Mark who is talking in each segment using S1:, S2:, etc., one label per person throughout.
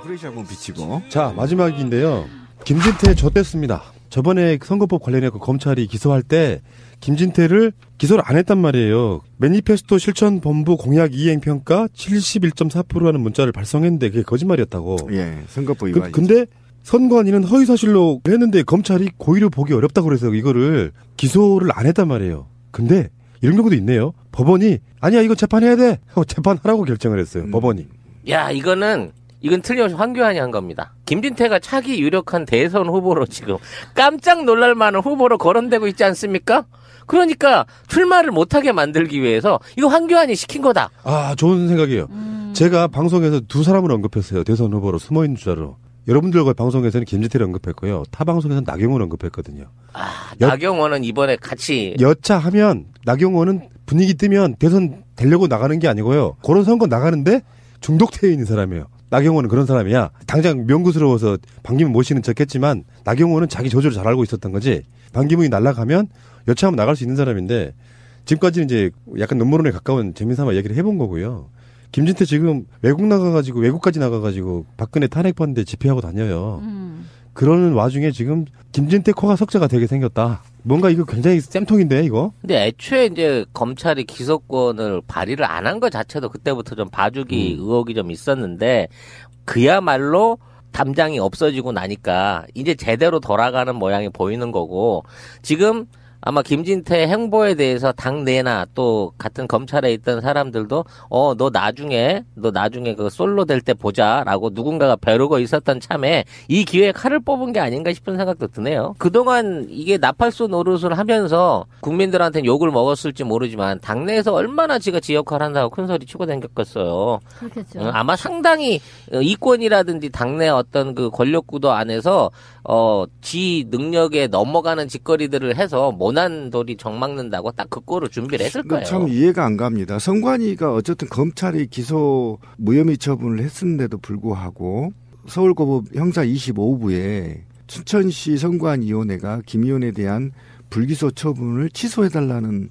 S1: 후레쉬 한번 비치고.
S2: 자, 마지막인데요. 김진태 졌댔습니다. 저번에 선거법 관련해 검찰이 기소할 때 김진태를 기소를 안 했단 말이에요. 매니페스토 실천본부 공약 이행평가 71.4%라는 문자를 발송했는데 그게 거짓말이었다고.
S1: 예, 선거법 위반.
S2: 근데 선관위는 허위사실로 했는데 검찰이 고의로 보기 어렵다고 그래서 이거를 기소를 안 했단 말이에요. 근데 이런 경우도 있네요. 법원이 아니야 이거 재판해야 돼 하고 재판하라고 결정을 했어요. 법원이.
S3: 야 이건 틀림없이 황교안이 한 겁니다. 김진태가 차기 유력한 대선 후보로 지금 깜짝 놀랄 만한 후보로 거론되고 있지 않습니까? 그러니까 출마를 못하게 만들기 위해서 이거 황교안이 시킨 거다.
S2: 아 좋은 생각이에요. 제가 방송에서 두 사람을 언급했어요. 대선 후보로 숨어있는 줄알로. 여러분들과 방송에서는 김진태를 언급했고요. 타 방송에서는 나경원을 언급했거든요.
S3: 아, 나경원은 이번에 같이
S2: 여차하면 나경원은 분위기 뜨면 대선 되려고 나가는 게 아니고요. 그런 선거 나가는데 중독되어 있는 사람이에요. 나경원은 그런 사람이야. 당장 명구스러워서 반기문 모시는 척했지만 나경원은 자기 저주를 잘 알고 있었던 거지. 반기문이 날아가면 여차하면 나갈 수 있는 사람인데 지금까지는 이제 약간 눈물원에 가까운 재미삼아 얘기를 해본 거고요. 김진태 지금 외국까지 나가가지고 박근혜 탄핵받는데 집회하고 다녀요. 그러는 와중에 지금 김진태 코가 석자가 되게 생겼다. 뭔가 이거 굉장히 쌤통인데 이거?
S3: 근데 애초에 이제 검찰이 기소권을 발의를 안 한 것 자체도 그때부터 좀 봐주기 의혹이 좀 있었는데 그야말로 담장이 없어지고 나니까 이제 제대로 돌아가는 모양이 보이는 거고 지금 아마 김진태 행보에 대해서 당내나 또 같은 검찰에 있던 사람들도 너 나중에 그 솔로 될 때 보자라고 누군가가 벼르고 있었던 참에 이 기회에 칼을 뽑은 게 아닌가 싶은 생각도 드네요. 그동안 이게 나팔소 노릇을 하면서 국민들한테는 욕을 먹었을지 모르지만 당내에서 얼마나 지가 지 역할을 한다고 큰 소리 치고 다녔겠어요.
S4: 그렇겠죠.
S3: 아마 상당히 이권이라든지 당내 어떤 그 권력구도 안에서 지 능력에 넘어가는 짓거리들을 해서 모난 돌이 정막는다고 딱 그 꼴을 준비를 했을 거예요.
S1: 참 이해가 안 갑니다. 선관위가 어쨌든 검찰이 기소 무혐의 처분을 했는데도 불구하고 서울고법 형사 25부에 춘천시 선관위원회가 김 의원에 대한 불기소 처분을 취소해달라는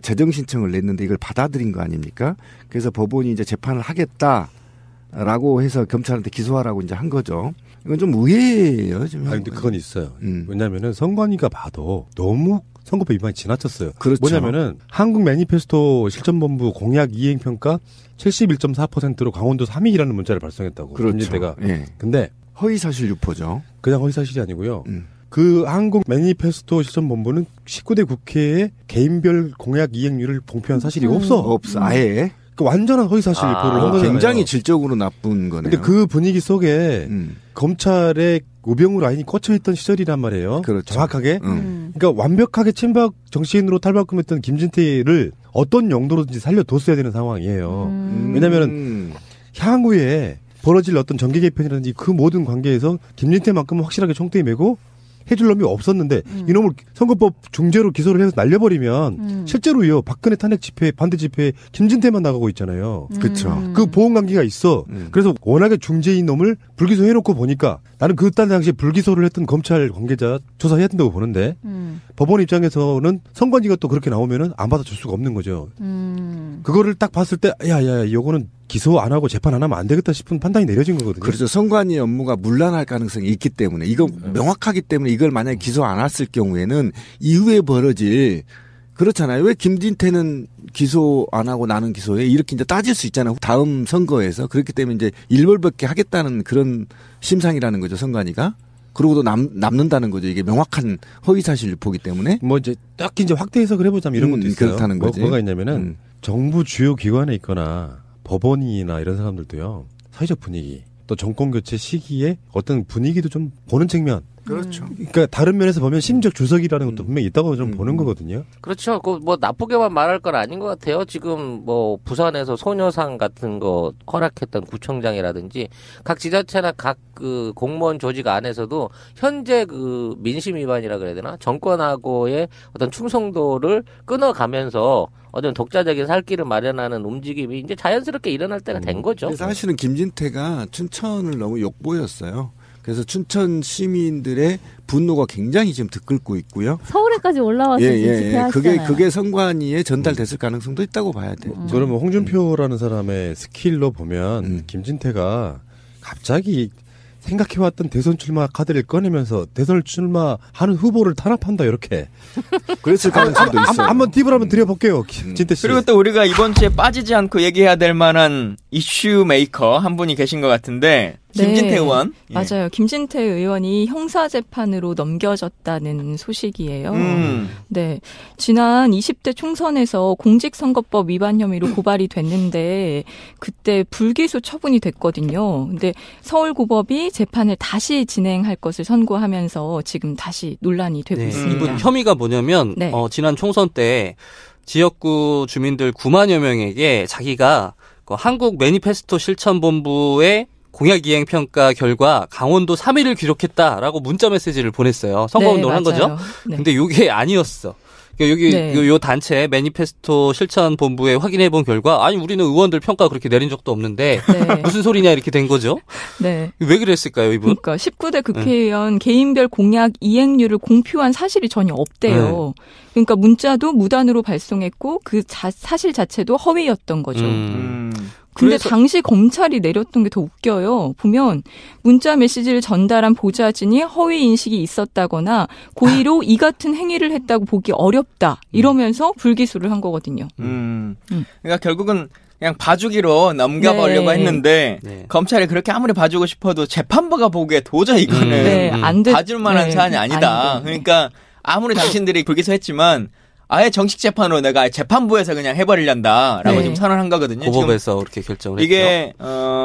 S1: 재정 신청을 냈는데 이걸 받아들인 거 아닙니까? 그래서 법원이 이제 재판을 하겠다라고 해서 검찰한테 기소하라고 이제 한 거죠. 이건 좀 의외예요. 좀.
S2: 아니, 근데 그건 있어요. 왜냐면은 선관위가 봐도 너무 선거법 위반이 지나쳤어요.
S1: 그렇죠.
S2: 뭐냐면은 한국 매니페스토 실천본부 공약 이행평가 71.4%로 강원도 3위라는 문자를 발송했다고.
S1: 그렇죠.
S2: 김진태가.
S1: 예.
S2: 근데
S1: 허위사실 유포죠.
S2: 그냥 허위사실이 아니고요. 그 한국 매니페스토 실천본부는 19대 국회에 개인별 공약 이행률을 공표한 사실이 없어.
S1: 아예.
S2: 그 완전한 허위사실 유포를 한 거잖아요.
S1: 굉장히 질적으로 나쁜 거네요.
S2: 근데 그 분위기 속에 검찰의 우병우 라인이 꽂혀있던 시절이란 말이에요.
S1: 그렇죠.
S2: 정확하게. 그러니까 완벽하게 친박 정치인으로 탈바꿈했던 김진태를 어떤 용도로든지 살려뒀어야 되는 상황이에요. 왜냐면은 향후에 벌어질 어떤 정계 개편이라든지 그 모든 관계에서 김진태만큼은 확실하게 총대에 메고 해줄 놈이 없었는데 이놈을 선거법 중죄로 기소를 해서 날려버리면 실제로요 박근혜 탄핵 집회 반대 집회에 김진태만 나가고 있잖아요.
S1: 그렇죠.
S2: 그 보험 관계가 있어. 그래서 워낙에 중죄인 놈을 불기소해놓고 보니까 나는 그때 당시에 불기소를 했던 검찰 관계자 조사해야 된다고 보는데 법원 입장에서는 선관위가 또 그렇게 나오면은 안 받아줄 수가 없는 거죠. 그거를 딱 봤을 때 야야야 이거는 기소 안 하고 재판 안 하면 안 되겠다 싶은 판단이 내려진 거거든요.
S1: 그렇죠. 선관위 업무가 문란할 가능성이 있기 때문에 이거 명확하기 때문에 이걸 만약에 기소 안 했을 경우에는 이후에 벌어질 그렇잖아요. 왜 김진태는 기소 안 하고 나는 기소해? 이렇게 이제 따질 수 있잖아요. 다음 선거에서. 그렇기 때문에 이제 일벌백계 하겠다는 그런 심상이라는 거죠. 선관위가. 그러고도 남는다는 거죠. 이게 명확한 허위사실 유포기 때문에.
S2: 뭐 이제 딱 이제 확대 해석을 해보자면 이런 것도 있어요.
S1: 그렇다는 거지.
S2: 뭐가 있냐면은 정부 주요 기관에 있거나 법원이나 이런 사람들도요. 사회적 분위기 또 정권 교체 시기에 어떤 분위기도 좀 보는 측면.
S1: 그렇죠.
S2: 그러니까 다른 면에서 보면 심적 주석이라는 것도 분명히 있다고 좀 보는 거거든요.
S3: 그렇죠. 그 뭐 나쁘게만 말할 건 아닌 것 같아요. 지금 뭐 부산에서 소녀상 같은 거 허락했던 구청장이라든지 각 지자체나 각 그 공무원 조직 안에서도 현재 그 민심 위반이라 그래야 되나 정권하고의 어떤 충성도를 끊어가면서 어떤 독자적인 살 길을 마련하는 움직임이 이제 자연스럽게 일어날 때가 된 거죠.
S1: 사실은 김진태가 춘천을 너무 욕보였어요. 그래서 춘천 시민들의 분노가 굉장히 지금 들끓고 있고요.
S4: 서울에까지 올라와서 집회하시잖아요.
S1: 그게 선관위에 전달됐을 가능성도 있다고 봐야 돼요.
S2: 그러면 홍준표라는 사람의 스킬로 보면 김진태가 갑자기 생각해왔던 대선 출마 카드를 꺼내면서 대선 출마하는 후보를 탄압한다 이렇게.
S1: 그랬을 가능성도 있어요.
S2: 한번 팁을 한번 드려볼게요, 진태 씨.
S5: 그리고 또 우리가 이번 주에 빠지지 않고 얘기해야 될 만한 이슈 메이커 한 분이 계신 것 같은데 김진태 의원.
S6: 맞아요. 김진태 의원이 형사재판으로 넘겨졌다는 소식이에요. 네. 지난 20대 총선에서 공직선거법 위반 혐의로 고발이 됐는데 그때 불기소 처분이 됐거든요. 근데 서울고법이 재판을 다시 진행할 것을 선고하면서 지금 다시 논란이 되고 있습니다.
S7: 이분 혐의가 뭐냐면 지난 총선 때 지역구 주민들 9만여 명에게 자기가 한국 매니페스토 실천본부의 공약 이행 평가 결과 강원도 3위를 기록했다라고 문자 메시지를 보냈어요. 선거운동을 한 거죠. 근데 이게 아니었어. 여기 요 단체 매니페스토 실천본부에 확인해 본 결과 아니 우리는 의원들 평가 그렇게 내린 적도 없는데 무슨 소리냐 이렇게 된 거죠. 네. 왜 그랬을까요, 이분?
S6: 그러니까 19대 국회의원 개인별 공약 이행률을 공표한 사실이 전혀 없대요. 그러니까 문자도 무단으로 발송했고 그 사실 자체도 허위였던 거죠. 근데 당시 검찰이 내렸던 게 더 웃겨요. 보면 문자 메시지를 전달한 보좌진이 허위 인식이 있었다거나 고의로 이 같은 행위를 했다고 보기 어렵다. 이러면서 불기소를 한 거거든요.
S5: 그러니까 결국은 그냥 봐주기로 넘겨보려고 했는데 검찰이 그렇게 아무리 봐주고 싶어도 재판부가 보기에 도저히 이거는 봐줄 만한 사안이 아니다. 그러니까 아무리 당신들이 불기소했지만 아예 정식 재판으로 내가 재판부에서 그냥 해버리란다라고 지금 선언한 거거든요.
S7: 고법에서 그렇게 결정을
S5: 이게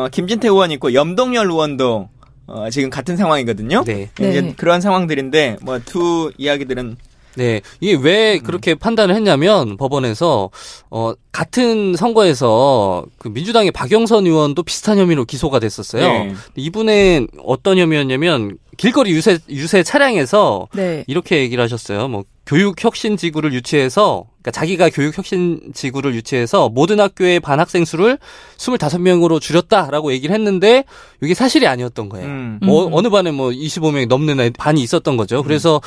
S5: 김진태 의원 있고 염동열 의원도 지금 같은 상황이거든요. 이제 그런 상황들인데 뭐 두 이야기들은
S7: 이게 왜 그렇게 판단을 했냐면 법원에서 같은 선거에서 그 민주당의 박영선 의원도 비슷한 혐의로 기소가 됐었어요. 이분은 어떤 혐의였냐면 길거리 유세 차량에서 이렇게 얘기를 하셨어요. 뭐 교육혁신지구를 유치해서 그러니까 자기가 교육혁신지구를 유치해서 모든 학교의 반 학생 수를 25명으로 줄였다라고 얘기를 했는데 이게 사실이 아니었던 거예요. 어느 반에 뭐 25명이 넘는 반이 있었던 거죠. 그래서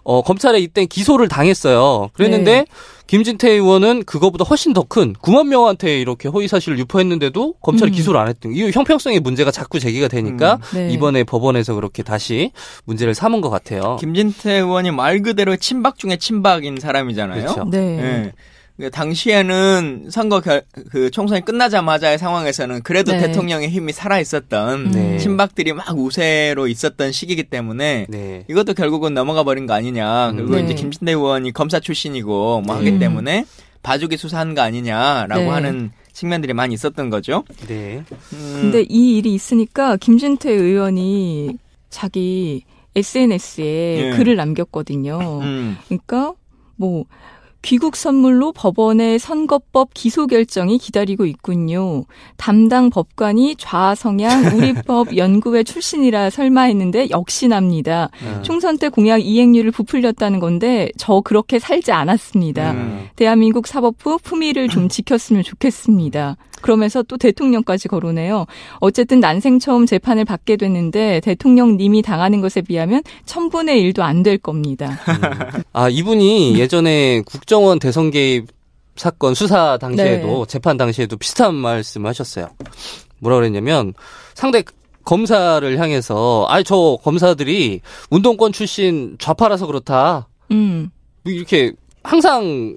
S7: 검찰에 이때 기소를 당했어요. 그랬는데 김진태 의원은 그거보다 훨씬 더 큰 9만 명한테 이렇게 허위 사실을 유포했는데도 검찰이 기소를 안 했던 이 형평성의 문제가 자꾸 제기가 되니까 이번에 법원에서 그렇게 다시 문제를 삼은 것 같아요.
S5: 김진태 의원이 말 그대로 친박 중에 친박인 사람이잖아요.
S7: 그렇죠.
S5: 당시에는 선거 그 총선이 끝나자마자의 상황에서는 그래도 대통령의 힘이 살아 있었던 친박들이 막 우세로 있었던 시기이기 때문에 이것도 결국은 넘어가 버린 거 아니냐. 그리고 이제 김진태 의원이 검사 출신이고 뭐 하기 때문에 봐주기 수사한 거 아니냐라고 하는 측면들이 많이 있었던 거죠.
S6: 근데 이 일이 있으니까 김진태 의원이 자기 SNS에 글을 남겼거든요. 그러니까 뭐 귀국 선물로 법원의 선거법 기소 결정이 기다리고 있군요. 담당 법관이 좌성향 우리법 연구회 출신이라 설마 했는데 역시납니다. 총선 때 공약 이행률을 부풀렸다는 건데 저 그렇게 살지 않았습니다. 대한민국 사법부 품위를 좀 지켰으면 좋겠습니다. 그러면서 또 대통령까지 거론해요. 어쨌든 난생 처음 재판을 받게 됐는데 대통령님이 당하는 것에 비하면 1000분의 1도 안 될 겁니다.
S7: 이분이 예전에 국정원 대선 개입 사건 수사 당시에도 재판 당시에도 비슷한 말씀을 하셨어요. 뭐라 그랬냐면 상대 검사를 향해서 저 검사들이 운동권 출신 좌파라서 그렇다. 이렇게 항상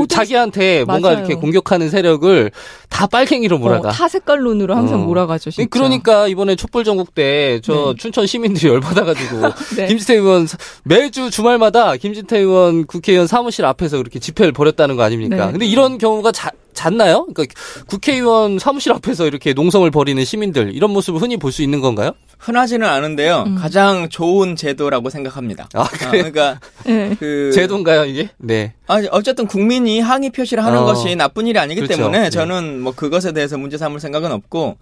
S7: 자기한테 뭔가 이렇게 공격하는 세력을 다 빨갱이로 몰아가.
S6: 타 색깔론으로 항상 몰아가죠, 진짜.
S7: 그러니까 이번에 촛불 전국 때 춘천 시민들이 열받아가지고 김진태 의원 매주 주말마다 김진태 의원 국회의원 사무실 앞에서 그렇게 집회를 벌였다는 거 아닙니까? 근데 이런 경우가 잦나요? 그러니까 국회의원 사무실 앞에서 이렇게 농성을 벌이는 시민들 이런 모습을 흔히 볼 수 있는 건가요?
S5: 흔하지는 않은데요. 가장 좋은 제도라고 생각합니다. 그러니까 그
S7: 제도인가요 이게? 네.
S5: 어쨌든 국민이 항의 표시를 하는 것이 나쁜 일이 아니기 때문에 저는 뭐 그것에 대해서 문제 삼을 생각은 없고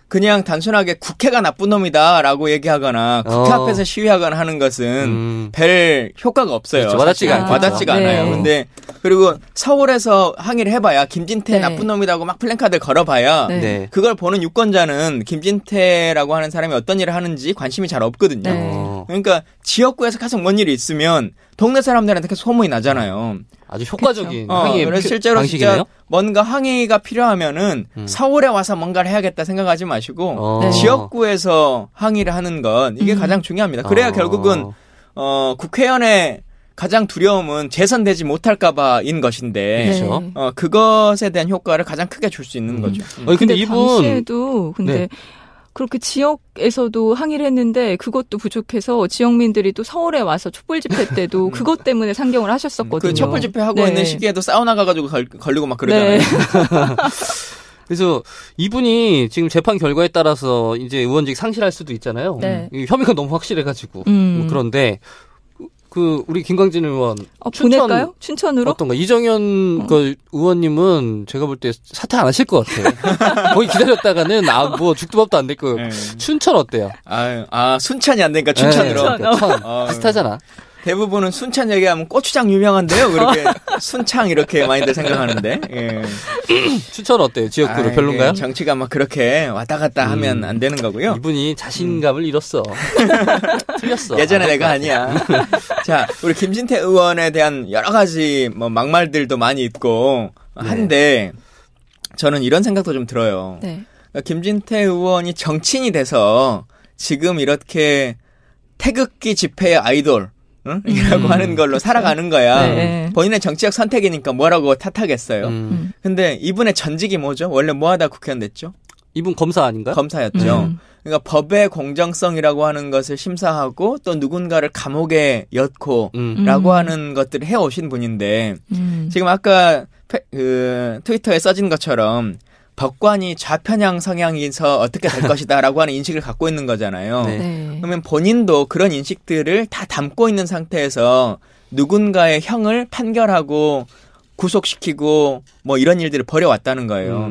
S5: 그냥 단순하게 국회가 나쁜 놈이다라고 얘기하거나 국회 앞에서 시위하거나 하는 것은 별 효과가 없어요.
S7: 그렇죠. 와닿지가
S5: 않아요. 근데 그리고 서울에서 항의를 해봐야 김진태 나쁜 놈이라고 막 플랜카드를 걸어봐야 그걸 보는 유권자는 김진태라고 하는 사람이 어떤 일을 하는지 관심이 잘 없거든요. 그러니까 지역구에서 가장 먼 일이 있으면 동네 사람들한테 계속 소문이 나잖아요.
S7: 아주 효과적인 항의
S5: 그래서 실제로
S7: 방식이네요?
S5: 진짜 뭔가 항의가 필요하면은 서울에 와서 뭔가를 해야겠다 생각하지 마시고 지역구에서 항의를 하는 건 이게 가장 중요합니다. 그래야 결국은 국회의원의 가장 두려움은 재선되지 못할까봐인 것인데, 그것에 대한 효과를 가장 크게 줄 수 있는 거죠.
S6: 근데 이분 당시에도 그렇게 지역에서도 항의를 했는데 그것도 부족해서 지역민들이 또 서울에 와서 촛불 집회 때도 그것 때문에 상경을 하셨었거든요.
S5: 그 촛불 집회 하고 있는 시기에도 사우나 가가지고 걸리고 막 그러잖아요.
S7: 그래서 이분이 지금 재판 결과에 따라서 이제 의원직 상실할 수도 있잖아요. 혐의가 너무 확실해가지고 그런데. 우리 김광진 의원.
S6: 보낼까요? 춘천으로?
S7: 어떤가? 이정현 의원님은 제가 볼 때 사퇴 안 하실 것 같아요. 거기 기다렸다가는, 죽도 밥도 안 될 거예요. 춘천 어때요?
S5: 순천이 안 되니까 춘천으로.
S7: 비슷하잖아.
S5: 대부분은 순천 얘기하면 고추장 유명한데요? 그렇게 순창 이렇게 많이들 생각하는데. 예.
S7: 춘천 어때요? 지역구로 별론가요?
S5: 정치가 막 그렇게 왔다 갔다 하면 안 되는 거고요.
S7: 이분이 자신감을 잃었어. 틀렸어.
S5: 예전에 내가 아니야. 자, 우리 김진태 의원에 대한 여러 가지 막말들도 많이 있고 한데 저는 이런 생각도 좀 들어요. 그러니까 김진태 의원이 정치인이 돼서 지금 이렇게 태극기 집회의 아이돌 이라고 하는 걸로 살아가는 거야. 본인의 정치적 선택이니까 뭐라고 탓하겠어요. 근데 이분의 전직이 뭐죠? 원래 뭐하다 국회의원 됐죠?
S7: 이분 검사 아닌가요?
S5: 검사였죠. 그러니까 법의 공정성이라고 하는 것을 심사하고 또 누군가를 감옥에 엿고 라고 하는 것들을 해오신 분인데 지금 아까 트위터에 써진 것처럼 법관이 좌편향 성향에서 어떻게 될 것이다라고 하는 인식을 갖고 있는 거잖아요. 그러면 본인도 그런 인식들을 다 담고 있는 상태에서 누군가의 형을 판결하고 구속시키고 뭐 이런 일들을 벌여왔다는 거예요.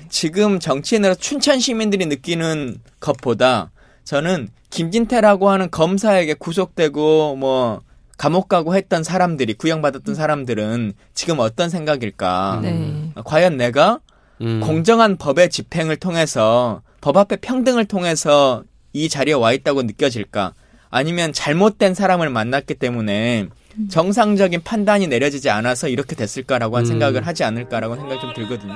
S5: 지금 정치인으로 춘천 시민들이 느끼는 것보다 저는 김진태라고 하는 검사에게 구속되고 뭐 감옥 가고 했던 사람들이 구형받았던 사람들은 지금 어떤 생각일까? 과연 내가 공정한 법의 집행을 통해서 법 앞에 평등을 통해서 이 자리에 와 있다고 느껴질까? 아니면 잘못된 사람을 만났기 때문에 정상적인 판단이 내려지지 않아서 이렇게 됐을까라고 한 생각을 하지 않을까라고 생각이 좀 들거든요.